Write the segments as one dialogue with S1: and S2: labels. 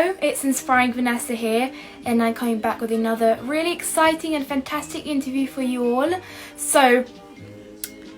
S1: Hello, it's Inspiring Vanessa here, and I'm coming back with another really exciting and fantastic interview for you all. So,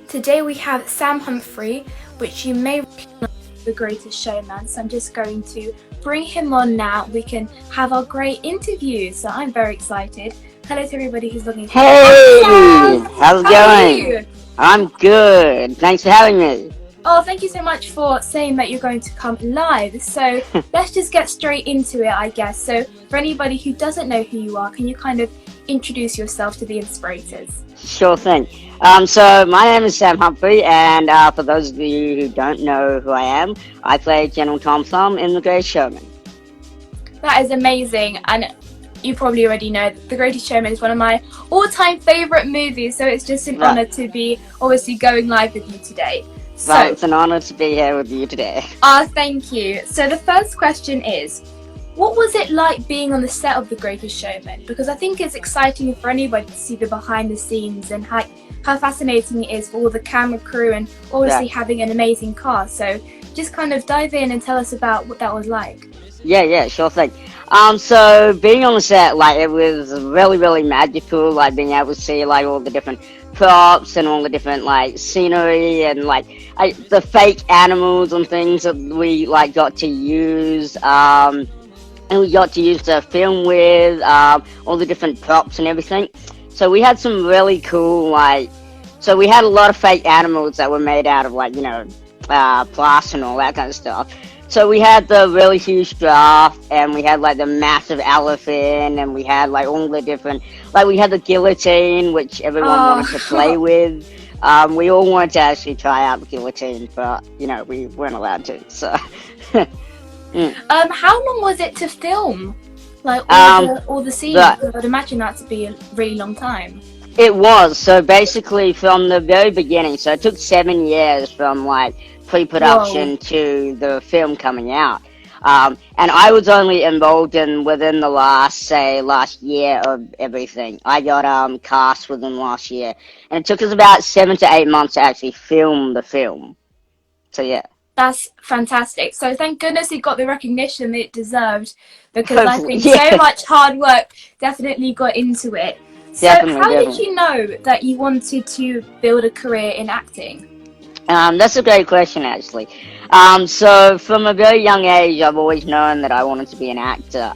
S1: today we have Sam Humphrey, which you may recognize as the Greatest Showman. So I'm just going to bring him on now. We can have our great interview. So I'm very excited. Hello to everybody who's looking.
S2: Hey, how's it
S1: How are
S2: going?
S1: you?
S2: I'm good. Thanks for having me.
S1: Oh, thank you so much for saying that you're going to come live. So let's just get straight into it, I guess. So for anybody who doesn't know who you are, can you kind of introduce yourself to the Inspirators?
S2: Sure thing. So my name is Sam Humphrey, and for those of you who don't know who I am, I play General Tom Thumb in The Greatest Showman.
S1: That is amazing, and you probably already know that The Greatest Showman is one of my all-time favourite movies, so it's just an honour to be obviously going live with you today. So,
S2: well, it's an honour to be here with you today.
S1: Thank you. So the first question is, what was it like being on the set of The Greatest Showman? Because I think it's exciting for anybody to see the behind the scenes and how fascinating it is for all the camera crew and obviously having an amazing cast. So just kind of dive in and tell us about what that was like.
S2: Yeah, sure thing. So being on the set, like, it was really, really magical, like, being able to see, like, all the different props and all the different, like, scenery and, like, the fake animals and things that we, like, got to use, and we got to use to film with, all the different props and everything. So we had some really cool, like, so we had a lot of fake animals that were made out of, like, plaster and all that kind of stuff. So we had the really huge giraffe, and we had, like, the massive elephant, and we had, like, all the different, like, we had the guillotine, which everyone wanted to play with. We all wanted to actually try out the guillotine, but, we weren't allowed to, so.
S1: How long was it to film? Like, all the scenes? I'd imagine that to be a really long time.
S2: It was. So basically from the very beginning, so it took 7 years from, like, pre-production to the film coming out. And I was only involved within the last year of everything. I got cast within last year. And it took us about 7 to 8 months to actually film the film. So yeah.
S1: That's fantastic. So thank goodness it got the recognition that it deserved, because
S2: Hopefully,
S1: I think so much hard work definitely got into it. So how did you know that you wanted to build a career in acting?
S2: That's a great question, actually. So from a very young age, I've always known that I wanted to be an actor.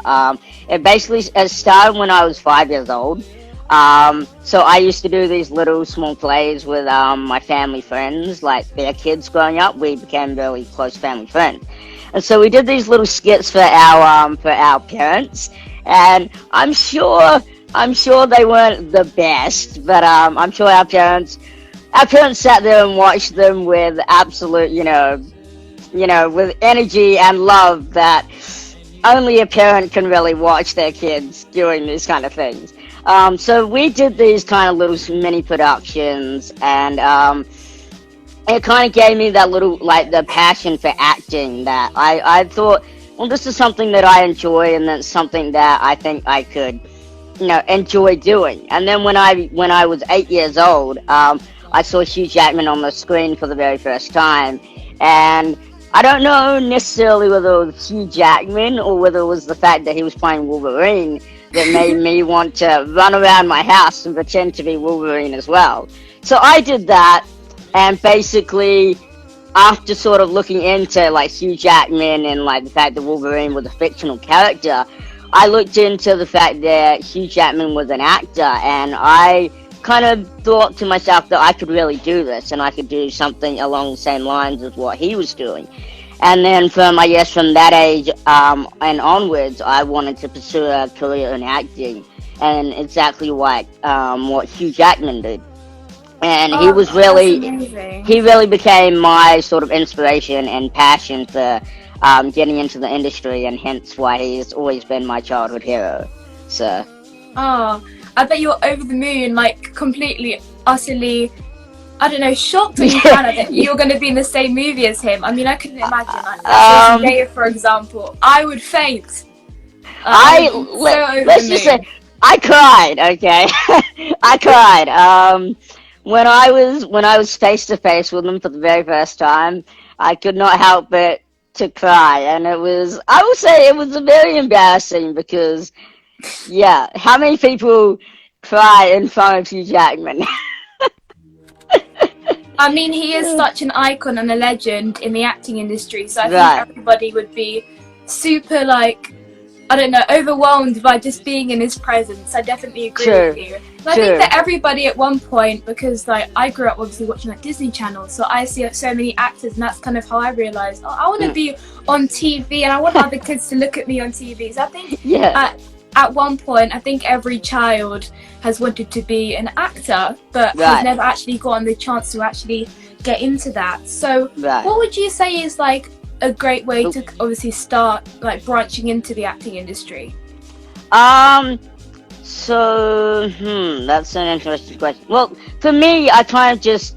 S2: It started when I was 5 years old. So I used to do these little small plays with my family friends, like their kids growing up. We became really close family friends. And so we did these little skits for our parents, and I'm sure they weren't the best, but I'm sure our parents sat there and watched them with absolute, with energy and love that only a parent can really watch their kids doing these kind of things. So we did these kind of little mini productions, and it kind of gave me that little, like, the passion for acting that I thought, well, this is something that I enjoy, and that's something that I think I could, enjoy doing. And then when I was 8 years old, I saw Hugh Jackman on the screen for the very first time, and I don't know necessarily whether it was Hugh Jackman or whether it was the fact that he was playing Wolverine that made me want to run around my house and pretend to be Wolverine as well. So I did that, and basically, after sort of looking into, like, Hugh Jackman and, like, the fact that Wolverine was a fictional character, I looked into the fact that Hugh Jackman was an actor, and I kind of thought to myself that I could really do this, and I could do something along the same lines as what he was doing. And then from that age and onwards, I wanted to pursue a career in acting, and exactly what Hugh Jackman did. And he really became my sort of inspiration and passion for getting into the industry, and hence why he's always been my childhood hero. So.
S1: Oh, I bet you were over the moon, like, completely, utterly, I don't know, shocked when you found out that you were going to be in the same movie as him. I mean, I couldn't imagine. Like, Zendaya, for example, I would faint.
S2: Let's just say, I cried. Okay, I cried. When I was face to face with him for the very first time, I could not help but to cry, and I will say it was very embarrassing because, yeah, how many people cry in front of Hugh Jackman?
S1: I mean, he is such an icon and a legend in the acting industry, so I think
S2: Right.
S1: everybody would be super, like, I don't know, overwhelmed by just being in his presence. I definitely agree
S2: True.
S1: with you. And I think that everybody at one point, because like I grew up obviously watching like Disney Channel, so I see so many actors, and that's kind of how I realised, oh, I want to be on TV, and I want other kids to look at me on TV. So I think at one point, I think every child has wanted to be an actor, but has never actually gotten the chance to actually get into that. So what would you say is like a great way to obviously start like branching into the acting industry?
S2: So that's an interesting question. Well, for me, I kind of just,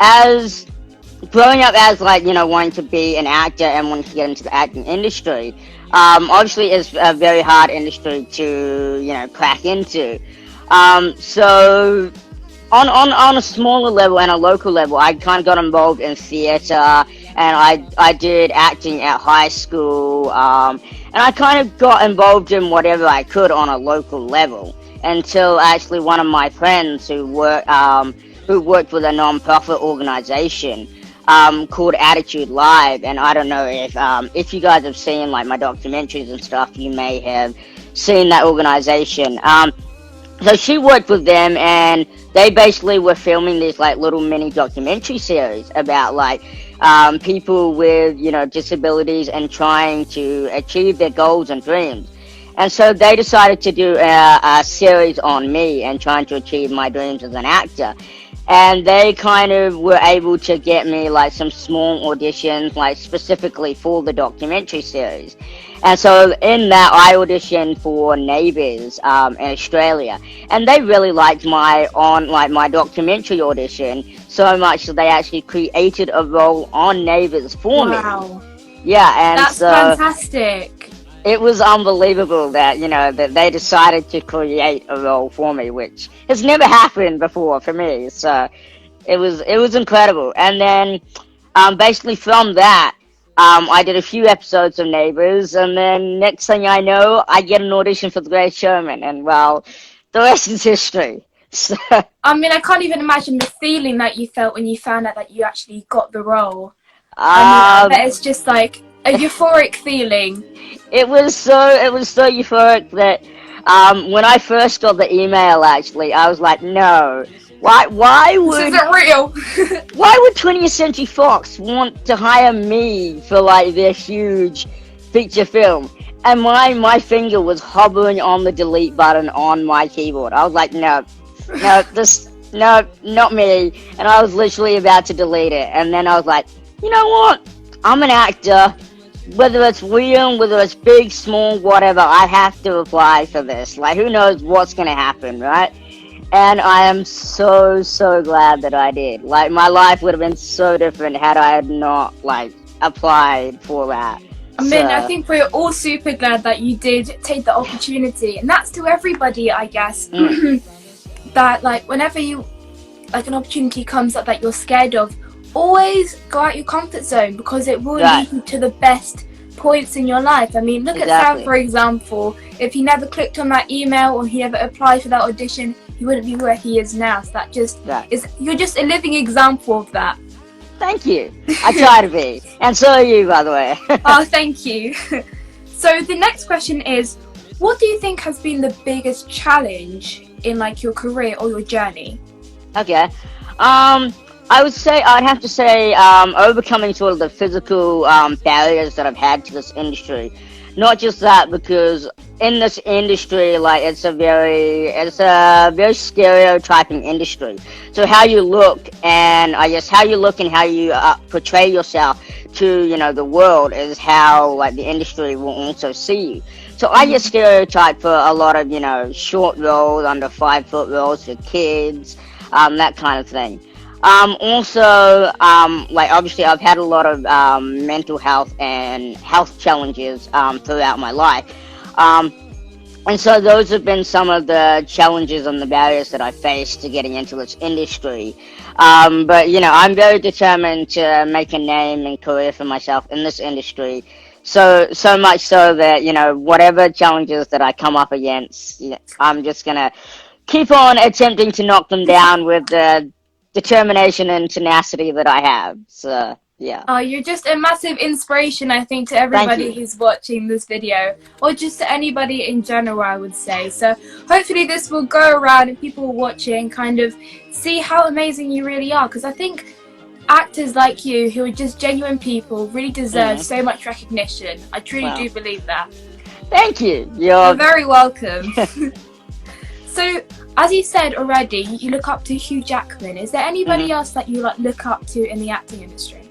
S2: as growing up as like, you know, wanting to be an actor and wanting to get into the acting industry, obviously it's a very hard industry to, you know, crack into. So on a smaller level and a local level, I kind of got involved in theatre, and I did acting at high school, and I kind of got involved in whatever I could on a local level until actually one of my friends who worked with a non-profit organization called Attitude Live, and I don't know if you guys have seen like my documentaries and stuff, you may have seen that organization. So she worked with them, and they basically were filming these like little mini documentary series about like people with, you know, disabilities and trying to achieve their goals and dreams. And so they decided to do a series on me and trying to achieve my dreams as an actor. And they kind of were able to get me like some small auditions, like specifically for the documentary series. And so in that, I auditioned for Neighbours in Australia, and they really liked my documentary audition so much that they actually created a role on Neighbours for me. Yeah, and
S1: that's fantastic.
S2: It was unbelievable that, you know, that they decided to create a role for me, which has never happened before for me. So it was incredible. And then basically from that, I did a few episodes of Neighbours, and then next thing I know, I get an audition for The Greatest Showman, and well, the rest is history. So,
S1: I mean, I can't even imagine the feeling that you felt when you found out that you actually got the role. I mean, I bet it's just like a euphoric feeling.
S2: It was so euphoric that when I first got the email, actually, I was like, no. Why would
S1: this isn't real?
S2: Why would 20th Century Fox want to hire me for like their huge feature film? And my finger was hovering on the delete button on my keyboard. I was like, no, not me. And I was literally about to delete it. And then I was like, you know what? I'm an actor. Whether it's real, whether it's big, small, whatever, I have to apply for this. Like, who knows what's gonna happen, right? And I am so glad that I did. Like, my life would have been so different had I not, like, applied for that.
S1: I mean, I think we're all super glad that you did take the opportunity. And that's to everybody, I guess. That, like, whenever you, like, an opportunity comes up that you're scared of, always go out your comfort zone, because it will lead you to the best points in your life. I mean, look at Sam, for example. If he never clicked on that email or he never applied for that audition, he wouldn't be where he is now. So that just is, you're just a living example of that.
S2: Thank you. I try to be. And so are you, by the way.
S1: Oh, thank you. So the next question is, what do you think has been the biggest challenge in like your career or your journey?
S2: Okay. I'd have to say overcoming sort of the physical barriers that I've had to this industry. Not just that, because in this industry, like, it's a very stereotyping industry. So how you look, and I guess how you portray yourself to, you know, the world is how, like, the industry will also see you. So I get stereotyped for a lot of, you know, short roles, under 5 foot roles for kids, that kind of thing. Also, like, obviously I've had a lot of mental health and health challenges throughout my life. And so those have been some of the challenges and the barriers that I faced to getting into this industry. But, I'm very determined to make a name and career for myself in this industry. So much so that, whatever challenges that I come up against, I'm just going to keep on attempting to knock them down with the determination and tenacity that I have. So, yeah.
S1: Oh, you're just a massive inspiration, I think, to
S2: Thank
S1: everybody
S2: you.
S1: who's watching this video, or just to anybody in general, I would say. So hopefully this will go around and people watching kind of see how amazing you really are, because I think actors like you who are just genuine people really deserve so much recognition. I truly do believe that.
S2: Thank you.
S1: You're very welcome. So, as you said already, you look up to Hugh Jackman. Is there anybody else that you look up to in the acting industry?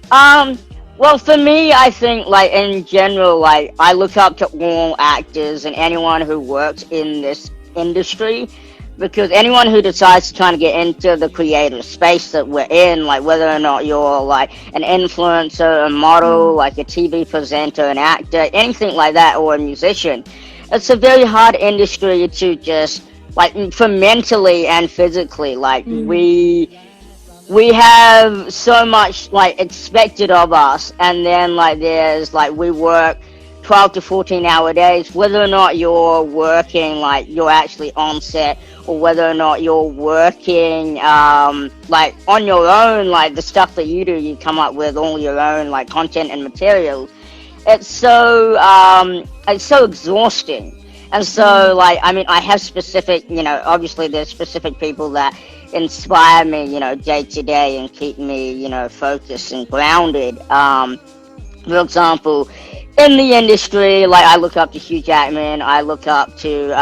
S2: Well, for me, I think, in general, I look up to all actors and anyone who works in this industry, because anyone who decides to try to get into the creative space that we're in, whether or not you're, an influencer, a model, a TV presenter, an actor, anything like that, or a musician, it's a very hard industry to just, for mentally and physically, we have so much expected of us, and then there's we work 12 to 14-hour days, whether or not you're working you're actually on set, or whether or not you're working on your own, the stuff that you do, you come up with all your own content and materials. It's so exhausting. And so I have specific, obviously there's specific people that inspire me, day to day, and keep me, focused and grounded. For example, in the industry, I look up to Hugh Jackman. I look up to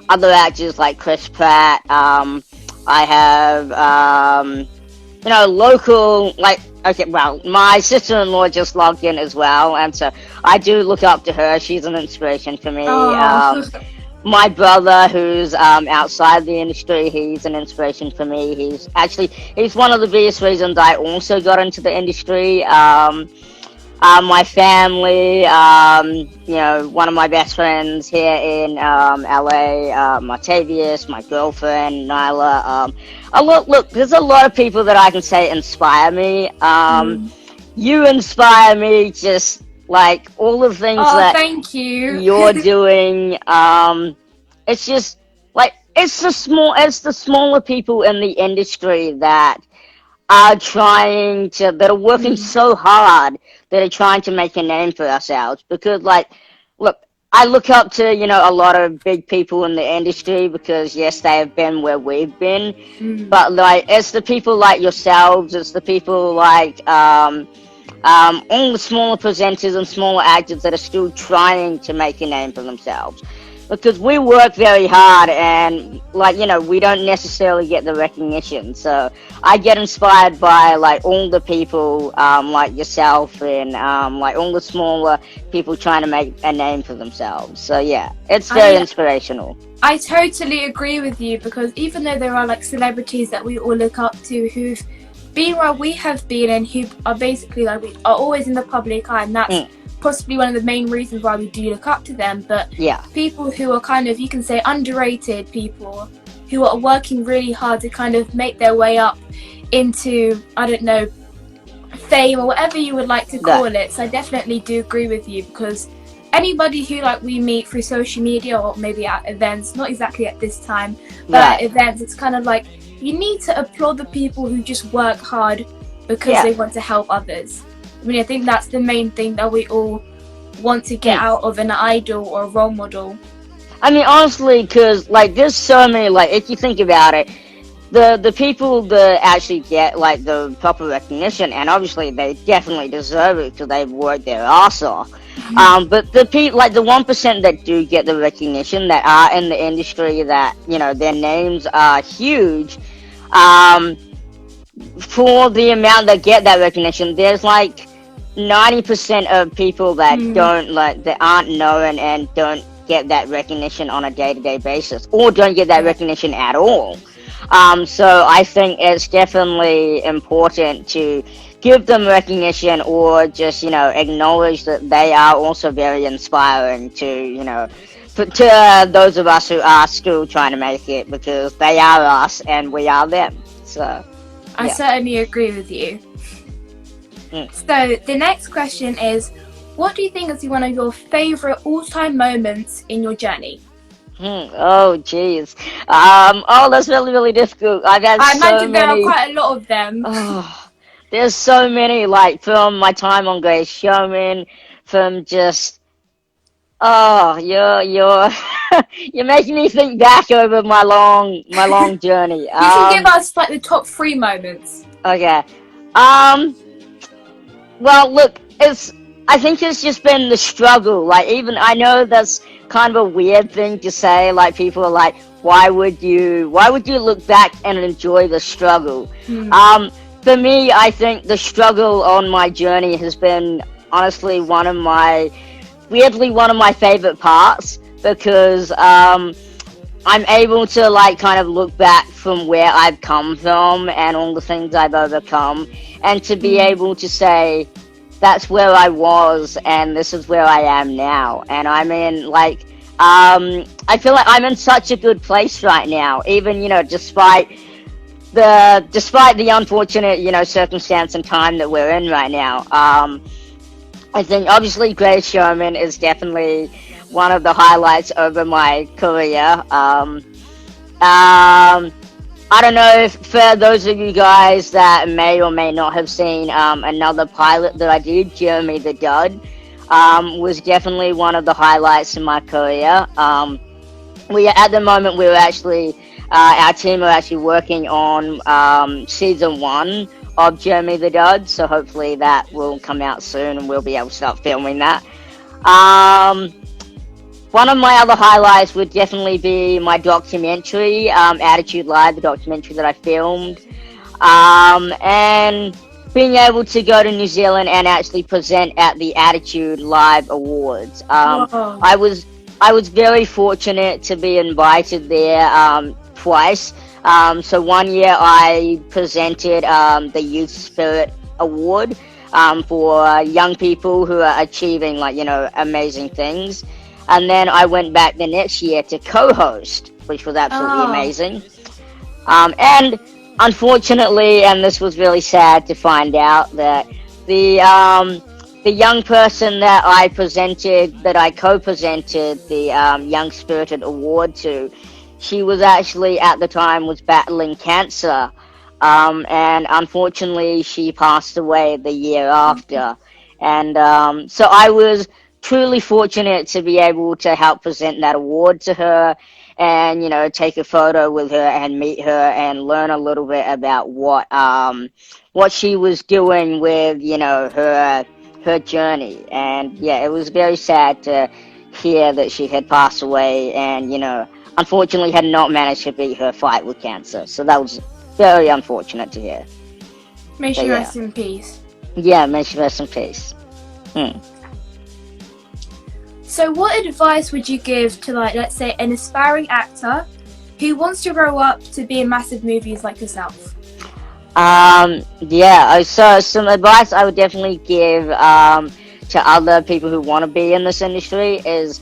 S2: other actors like Chris Pratt. I have local, okay, well, my sister-in-law just logged in as well, and so I do look up to her. She's an inspiration for me. My brother, who's outside the industry, he's an inspiration for me. He's one of the biggest reasons I also got into the industry. My family, one of my best friends here in LA, Martavius, my girlfriend, Nyla. Look, there's a lot of people that I can say inspire me. You inspire me, just all the things that
S1: thank you.
S2: You're doing. It's just it's the smaller people in the industry that are that are working so hard, that are trying to make a name for ourselves. Because look, I look up to a lot of big people in the industry, because yes, they have been where we've been, but it's the people like yourselves, it's the people all the smaller presenters and smaller actors that are still trying to make a name for themselves. Because we work very hard, and we don't necessarily get the recognition. So I get inspired by all the people like yourself, and all the smaller people trying to make a name for themselves. So yeah, it's very inspirational.
S1: I totally agree with you, because even though there are celebrities that we all look up to who've been where we have been, and who are basically are always in the public eye, and that's possibly one of the main reasons why we do look up to them. But people who are kind of, you can say, underrated people, who are working really hard to kind of make their way up into, I don't know, fame or whatever you would like to call it. So I definitely do agree with you, because anybody who we meet through social media, or maybe at events, not exactly at this time, but at events, it's kind of you need to applaud the people who just work hard because they want to help others. I mean, I think that's the main thing that we all want to get out of an idol or a role model.
S2: I mean, honestly, because there's so many, if you think about it, the people that actually get the proper recognition, and obviously they definitely deserve it because they've worked their ass off. But the people, the 1% that do get the recognition, that are in the industry, that their names are huge, for the amount that get that recognition, there's 90% of people that don't that aren't known and don't get that recognition on a day-to-day basis, or don't get that recognition at all. So I think it's definitely important to give them recognition, or just acknowledge that they are also very inspiring to to those of us who are still trying to make it, because they are us and we are them. So
S1: I certainly agree with you. So the next question is, what do you think is one of your favourite all-time moments in your journey?
S2: Oh, jeez. That's really, really difficult. I've had
S1: I
S2: so
S1: imagine there are
S2: many.
S1: quite a lot of them.
S2: Oh, there's so many, like from my time on Greatest Showman, from just. Oh, you're you're making me think back over my long journey.
S1: You can give us like the top 3 moments.
S2: Okay. Well, look, I think it's just been the struggle. Like, even I know that's kind of a weird thing to say. Like, people are like, why would you look back and enjoy the struggle? For me, I think the struggle on my journey has been honestly weirdly one of my favorite parts, because I'm able to like kind of look back from where I've come from and all the things I've overcome, and to be able to say that's where I was and this is where I am now. And I'm in like I feel like I'm in such a good place right now, even despite the unfortunate circumstance and time that we're in right now. I think obviously Greatest Showman is definitely one of the highlights over my career. I don't know if for those of you guys that may or may not have seen another pilot that I did, Jeremy the Dud, was definitely one of the highlights in my career. At the moment we're actually our team are actually working on season 1 of Jeremy the Dud, so hopefully that will come out soon and we'll be able to start filming that. One of my other highlights would definitely be my documentary, Attitude Live, the documentary that I filmed, and being able to go to New Zealand and actually present at the Attitude Live Awards. I was very fortunate to be invited there twice. So one year I presented the Youth Spirit Award for young people who are achieving amazing things. And then I went back the next year to co-host, which was absolutely amazing. And unfortunately, and this was really sad to find out, that the young person that I co-presented the Young Spirited Award to, she was actually at the time was battling cancer, and unfortunately she passed away the year after. And so I was truly fortunate to be able to help present that award to her, and take a photo with her and meet her and learn a little bit about what she was doing with her journey. And yeah, it was very sad to hear that she had passed away, and unfortunately had not managed to beat her fight with cancer. So that was very unfortunate to hear.
S1: May she rest in peace.
S2: Yeah, may she rest in peace.
S1: So what advice would you give to, like, let's say, an aspiring actor who wants to grow up to be in massive movies like yourself? So some advice I would definitely give to other people who want to be in this industry is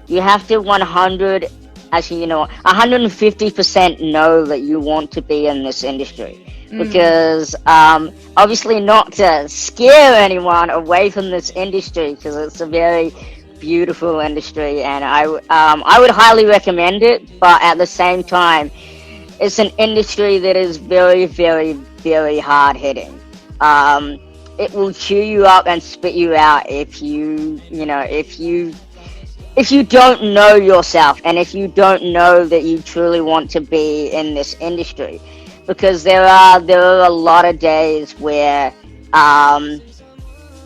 S1: you have to 150% know that you want to be in this industry. Because obviously not to scare anyone away from this industry, because it's a very beautiful industry, and I would highly recommend it. But at the same time, it's an industry that is very, very, very hard hitting. It will chew you up and spit you out if you don't know yourself, and if you don't know that you truly want to be in this industry. Because there are a lot of days where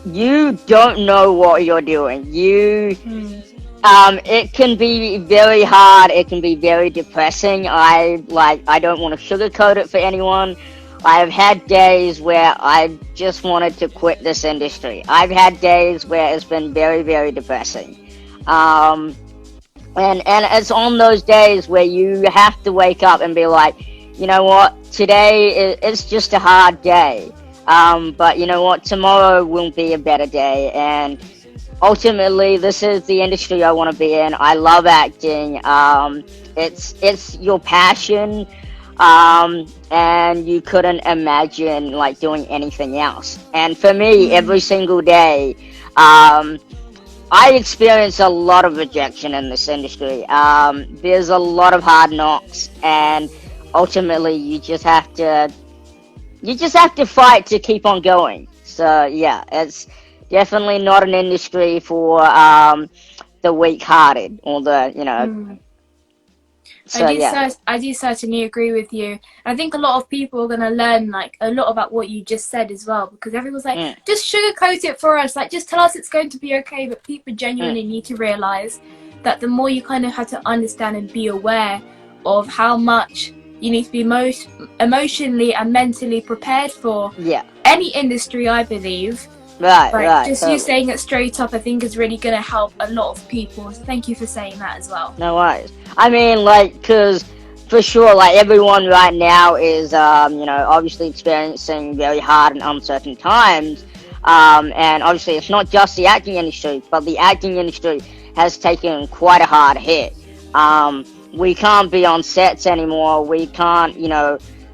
S1: you don't know what you're doing. It can be very hard. It can be very depressing. I don't want to sugarcoat it for anyone. I have had days where I just wanted to quit this industry. I've had days where it's been very, very depressing. And it's on those days where you have to wake up and be like, you know what, today it's just a hard day. But you know what, tomorrow will be a better day. And
S2: ultimately, this is the industry I want to be in. I love acting. It's your passion, and you couldn't imagine like doing anything else. And for me, every single day, I experience a lot of rejection in this industry. There's a lot of hard knocks, and ultimately, you just have to fight to keep on going. So yeah, it's definitely not an industry for the weak-hearted or the.
S1: Mm.
S2: So yeah,
S1: I do certainly agree with you. I think a lot of people are gonna learn like a lot about what you just said as well, because everyone's like,
S2: mm,
S1: just sugarcoat it for us, like just tell us it's going to be okay. But people
S2: mm,
S1: genuinely need to realize that the more you kind of have to understand and be aware of how much you need to be most emotionally and mentally prepared for
S2: yeah,
S1: any industry, I believe.
S2: right,
S1: Like
S2: right,
S1: just you
S2: totally.
S1: saying it straight up, I think is really gonna help a lot of people. So thank you for saying that as well.
S2: No worries. I mean, like, cause for sure, like everyone right now is, obviously experiencing very hard and uncertain times. And obviously, it's not just the acting industry, but the acting industry has taken quite a hard hit. We can't be on sets anymore. We can't,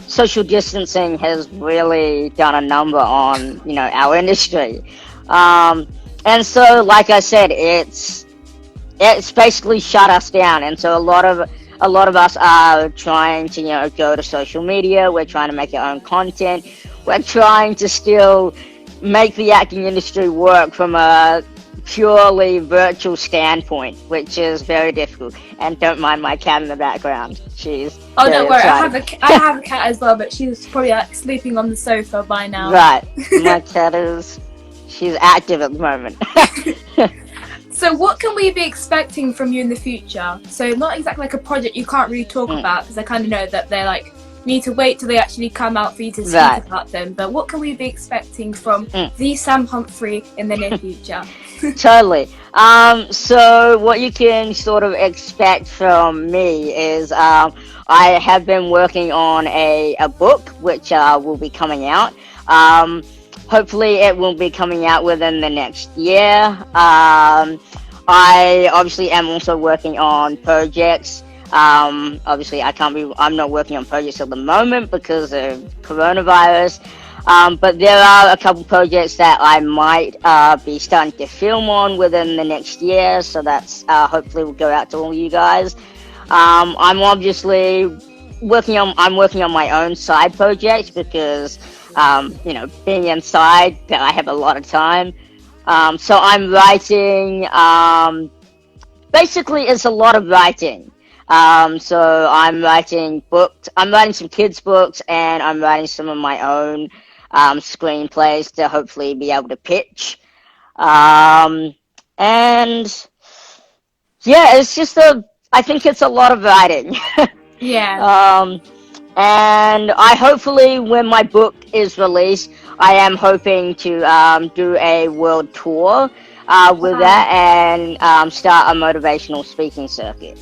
S2: social distancing has really done a number on, our industry. Um, and so, like I said, it's basically shut us down, and so a lot of us are trying to go to social media. We're trying to make our own content. We're trying to still make the acting industry work from a purely virtual standpoint, which is very difficult. And don't mind my cat in the background, she's
S1: Oh, don't
S2: very
S1: worry.
S2: excited.
S1: I have a cat as well, but she's probably like sleeping on the sofa by now.
S2: Right, my cat is she's active at the moment.
S1: So, what can we be expecting from you in the future? So, not exactly like a project you can't really talk
S2: Mm,
S1: about, because I kind of know that they're like need to wait till they actually come out for you to speak
S2: right.
S1: about them. But what can we be expecting from
S2: Mm.
S1: the Sam Humphrey in the near future?
S2: Totally. So what you can sort of expect from me is I have been working on a book which will be coming out. Um, Hopefully, it will be coming out within the next year. I obviously am also working on projects. Obviously, I'm not working on projects at the moment because of coronavirus. But there are a couple projects that I might be starting to film on within the next year, so that's hopefully will go out to all you guys. I'm obviously working on my own side projects because being inside, I have a lot of time. So I'm writing. Basically, it's a lot of writing. So I'm writing books. I'm writing some kids' books, and I'm writing some of my own screenplays to hopefully be able to pitch. Um, and yeah, it's just I think it's a lot of writing.
S1: Yeah.
S2: um, and I hopefully, when my book is released, I am hoping to do a world tour with
S1: Wow.
S2: that and start a motivational speaking circuit.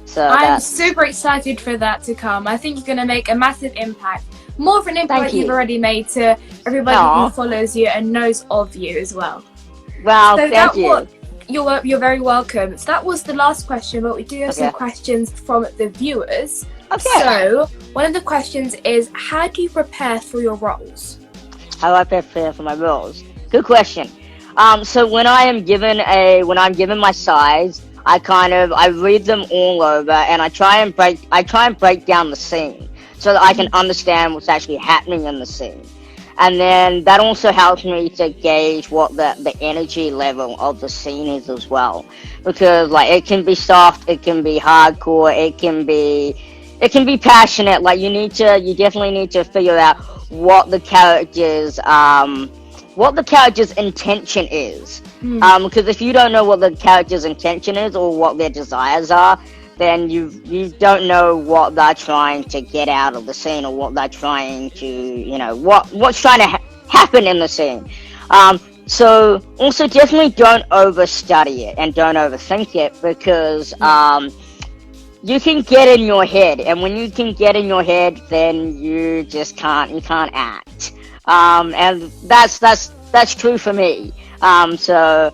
S2: So
S1: I'm
S2: that's
S1: super excited for that to come. I think you're going to make a massive impact. More of an
S2: thank
S1: impact you've
S2: you.
S1: already made to everybody who
S2: Aw,
S1: follows you and knows of you as well.
S2: well,
S1: So
S2: thank
S1: that was
S2: you.
S1: you're very welcome. So that was the last question, but we do have some
S2: Okay.
S1: questions from the viewers.
S2: Okay.
S1: So one of the questions is, how do you prepare for your roles?
S2: How do I prepare for my roles? Good question. So when I'm given my sides, I read them all over and I try and break down the scene so that I can understand what's actually happening in the scene. And then that also helps me to gauge what the energy level of the scene is as well. Because like it can be soft, it can be hardcore, it can be passionate. Like you definitely need to figure out what the character's intention is.
S1: Hmm.
S2: Because if you don't know what the character's intention is or what their desires are, then you don't know what they're trying to get out of the scene or what they're trying to what's trying to happen in the scene. So also definitely don't overstudy it and don't overthink it because
S1: Yeah.
S2: you can get in your head, and when you can get in your head, then you can't act. And that's true for me. So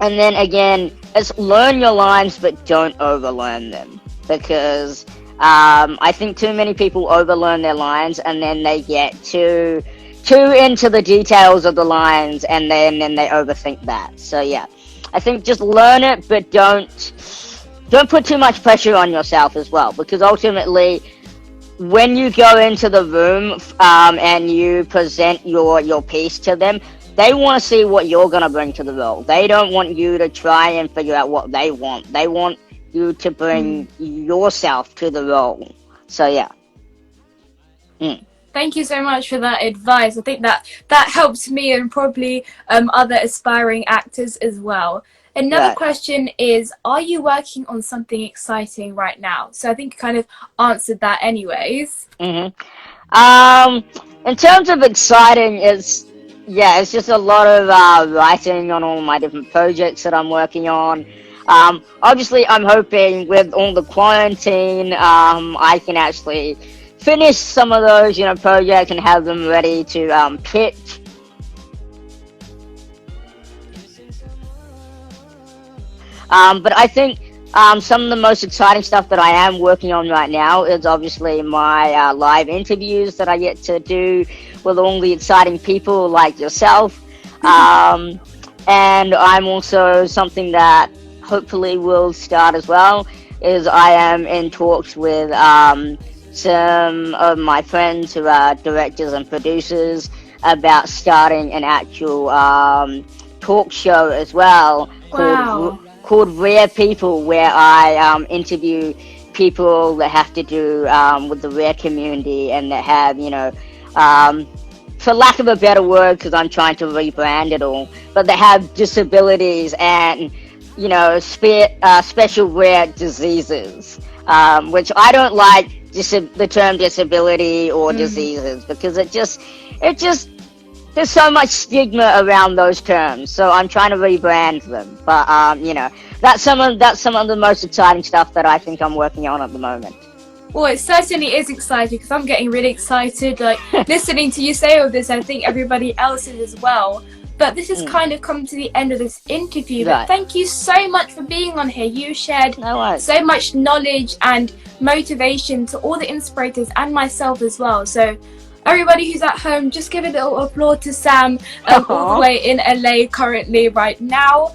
S2: And then again, it's learn your lines, but don't overlearn them, because I think too many people overlearn their lines, and then they get too into the details of the lines, and then they overthink that. So yeah, I think just learn it, but don't put too much pressure on yourself as well, because ultimately, when you go into the room and you present your piece to them, they want to see what you're going to bring to the role. They don't want you to try and figure out what they want. They want you to bring yourself to the role. So yeah.
S1: Thank you so much for that advice. I think that helps me and probably other aspiring actors as well. Another question is, are you working on something exciting right now? So I think you kind of answered that anyways.
S2: In terms of exciting, it's just a lot of writing on all my different projects that I'm working on. Obviously, I'm hoping with all the quarantine, I can actually finish some of those, projects and have them ready to pitch. But I think some of the most exciting stuff that I am working on right now is obviously my live interviews that I get to do with all the exciting people like yourself. And I'm also, something that hopefully will start as well, is I am in talks with some of my friends who are directors and producers about starting an actual talk show as well.
S1: Wow.
S2: Called Rare People, where I interview people that have to do with the rare community, and that have, for lack of a better word, because I'm trying to rebrand it all, but they have disabilities and, special rare diseases, which I don't like the term disability or diseases, because it just there's so much stigma around those terms, so I'm trying to rebrand them. But that's some of the most exciting stuff that I think I'm working on at the moment.
S1: Well, it certainly is exciting, because I'm getting really excited, like listening to you say all this. I think everybody else is as well. But this has kind of come to the end of this interview. But thank you so much for being on here. You shared so much knowledge and motivation to all the Inspirators and myself as well. So everybody who's at home, just give a little applause to Sam, all the way in LA currently right now.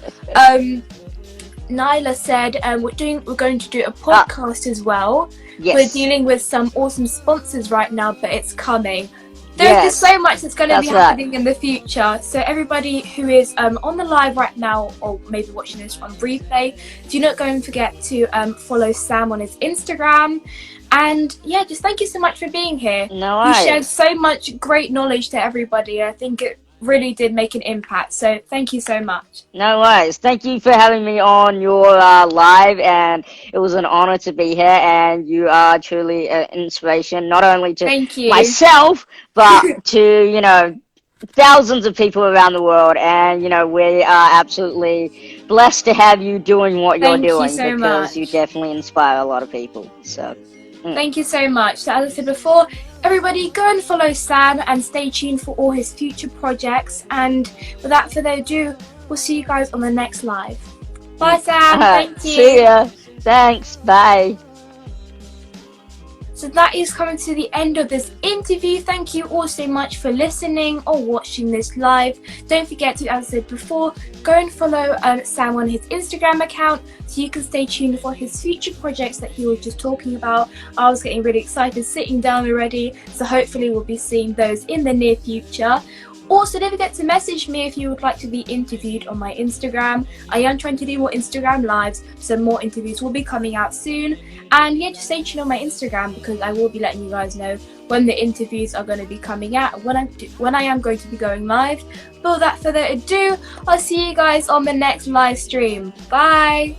S1: Nyla said we're going to do a podcast as well.
S2: Yes.
S1: We're dealing with some awesome sponsors right now, but it's coming. There's so much that's going to be happening in the future. So everybody who is on the live right now, or maybe watching this on replay, do not go and forget to follow Sam on his Instagram. And yeah, just thank you so much for being here.
S2: No worries.
S1: You shared so much great knowledge to everybody. I think it really did make an impact. So thank you so much.
S2: No worries. Thank you for having me on your live, and it was an honor to be here. And you are truly an inspiration, not only to myself, but to thousands of people around the world. And we are absolutely blessed to have you doing what you're doing, because you definitely inspire a lot of people. So.
S1: Thank you so much. So as I said before, everybody go and follow Sam and stay tuned for all his future projects. And without further ado, we'll see you guys on the next live. Bye, Sam. Thank you.
S2: See ya. Thanks. Bye.
S1: So that is coming to the end of this interview. Thank you all so much for listening or watching this live. Don't forget to, as I said before, go and follow Sam on his Instagram account, so you can stay tuned for his future projects that he was just talking about. I was getting really excited sitting down already, so hopefully we'll be seeing those in the near future. Also, don't forget to message me if you would like to be interviewed on my Instagram. I am trying to do more Instagram lives, so more interviews will be coming out soon. And yeah, just stay tuned on my Instagram, because I will be letting you guys know when the interviews are going to be coming out, when I am going to be going live. But without further ado, I'll see you guys on the next live stream. Bye!